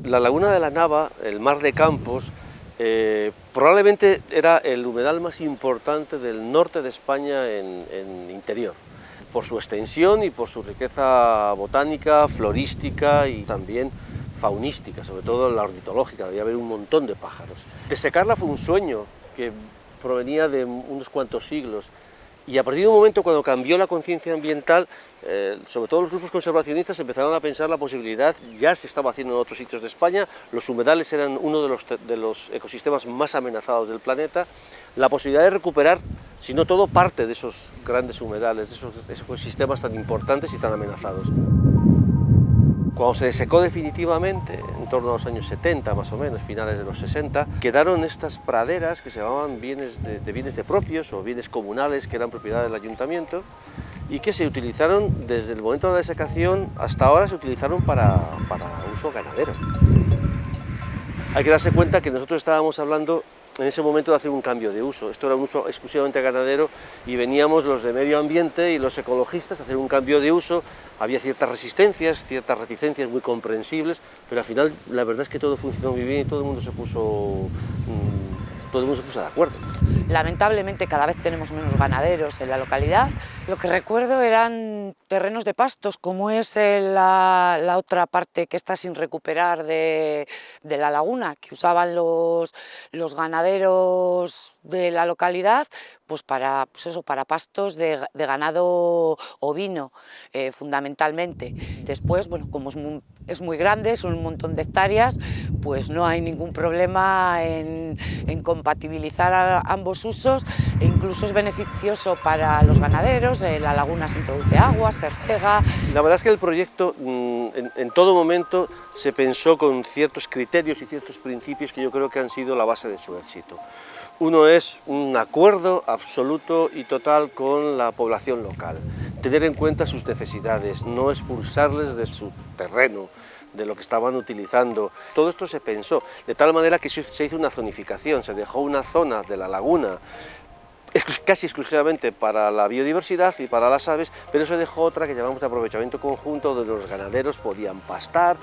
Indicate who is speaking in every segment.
Speaker 1: La laguna de la Nava, el mar de Campos, probablemente era el humedal más importante del norte de España en interior, por su extensión y por su riqueza botánica, florística y también faunística, sobre todo la ornitológica, debía haber un montón de pájaros. Desecarla fue un sueño que provenía de unos cuantos siglos, y a partir de un momento cuando cambió la conciencia ambiental, sobre todo los grupos conservacionistas empezaron a pensar la posibilidad, ya se estaba haciendo en otros sitios de España, los humedales eran uno de los ecosistemas más amenazados del planeta, la posibilidad de recuperar, si no todo, parte de esos grandes humedales, de esos ecosistemas tan importantes y tan amenazados. Cuando se desecó definitivamente, en torno a los años 70 más o menos, finales de los 60, quedaron estas praderas que se llamaban bienes de propios o bienes comunales, que eran propiedad del ayuntamiento y que se utilizaron desde el momento de la desecación hasta ahora, se utilizaron para uso ganadero. Hay que darse cuenta que nosotros estábamos hablando en ese momento de hacer un cambio de uso. Esto era un uso exclusivamente ganadero y veníamos los de medio ambiente y los ecologistas a hacer un cambio de uso. Había ciertas resistencias, ciertas reticencias muy comprensibles, pero al final la verdad es que todo funcionó muy bien y todo el mundo se puso de acuerdo.
Speaker 2: Lamentablemente cada vez tenemos menos ganaderos en la localidad. Lo que recuerdo eran terrenos de pastos, como es la otra parte que está sin recuperar de la laguna, que usaban los ganaderos de la localidad pues para pastos de ganado ovino, fundamentalmente. Después, bueno, como es muy grande, son un montón de hectáreas, pues no hay ningún problema en compatibilizar ambos usos, e incluso es beneficioso para los ganaderos. La laguna se introduce agua, se riega.
Speaker 1: La verdad es que el proyecto en todo momento se pensó con ciertos criterios y ciertos principios que yo creo que han sido la base de su éxito. Uno es un acuerdo absoluto y total con la población local, tener en cuenta sus necesidades, no expulsarles de su terreno, de lo que estaban utilizando. Todo esto se pensó, de tal manera que se hizo una zonificación, se dejó una zona de la laguna casi exclusivamente para la biodiversidad y para las aves, pero se dejó otra que llamamos de aprovechamiento conjunto, donde los ganaderos podían pastar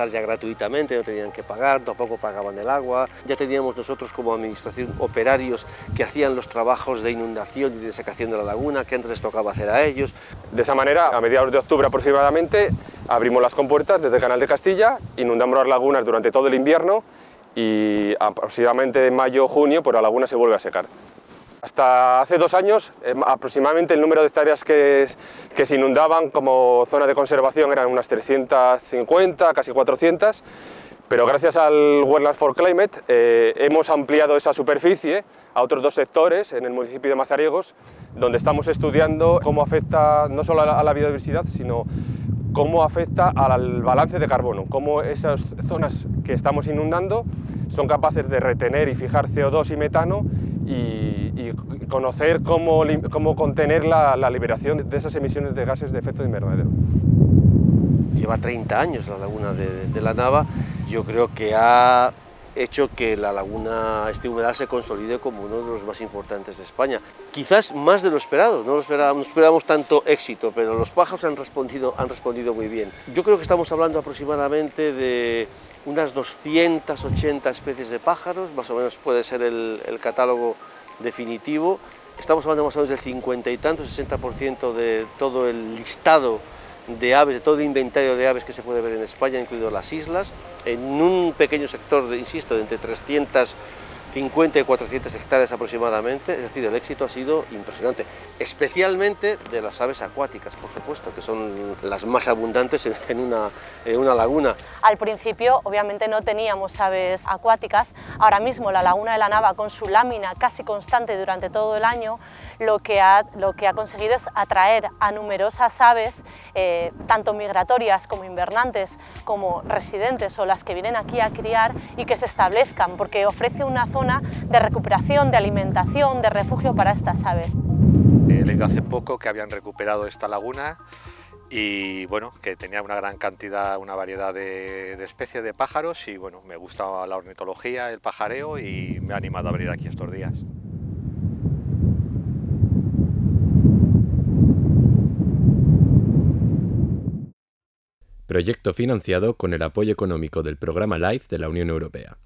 Speaker 1: ya gratuitamente, no tenían que pagar, tampoco pagaban el agua. Ya teníamos nosotros como administración operarios que hacían los trabajos de inundación y desecación de la laguna, que antes les tocaba hacer a ellos.
Speaker 3: De esa manera, a mediados de octubre aproximadamente, abrimos las compuertas desde el Canal de Castilla, inundamos las lagunas durante todo el invierno y aproximadamente en mayo o junio pues la laguna se vuelve a secar. Hasta hace 2 años, aproximadamente el número de hectáreas que se inundaban como zona de conservación eran unas 350, casi 400, pero gracias al Wetlands for Climate hemos ampliado esa superficie a otros 2 sectores en el municipio de Mazariegos, donde estamos estudiando cómo afecta no solo a la biodiversidad, sino cómo afecta al balance de carbono, cómo esas zonas que estamos inundando son capaces de retener y fijar CO2 y metano y conocer cómo contener la liberación de esas emisiones de gases de efecto invernadero.
Speaker 1: Lleva 30 años la laguna de la Nava. Yo creo que ha hecho que la laguna, este humedal, se consolide como uno de los más importantes de España. Quizás más de lo esperado, no esperábamos tanto éxito, pero los pájaros han respondido muy bien. Yo creo que estamos hablando aproximadamente de unas 280 especies de pájaros, más o menos puede ser el catálogo definitivo. Estamos hablando más o menos del 50 y tanto, 60% de todo el listado de aves, de todo el inventario de aves que se puede ver en España, incluido las islas, en un pequeño sector, insisto, de entre 350 y 400 hectáreas aproximadamente. Es decir, el éxito ha sido impresionante, especialmente de las aves acuáticas, por supuesto, que son las más abundantes en una laguna.
Speaker 4: Al principio, obviamente, no teníamos aves acuáticas. Ahora mismo la laguna de la Nava, con su lámina casi constante durante todo el año, lo que ha conseguido es atraer a numerosas aves, tanto migratorias como invernantes, como residentes o las que vienen aquí a criar y que se establezcan, porque ofrece una zona de recuperación, de alimentación, de refugio para estas aves.
Speaker 5: He leído hace poco que habían recuperado esta laguna y bueno, que tenía una gran cantidad, una variedad de especies de pájaros, y bueno, me gusta la ornitología, el pajareo, y me ha animado a venir aquí estos días.
Speaker 6: proyecto financiado con el apoyo económico del programa LIFE de la Unión Europea.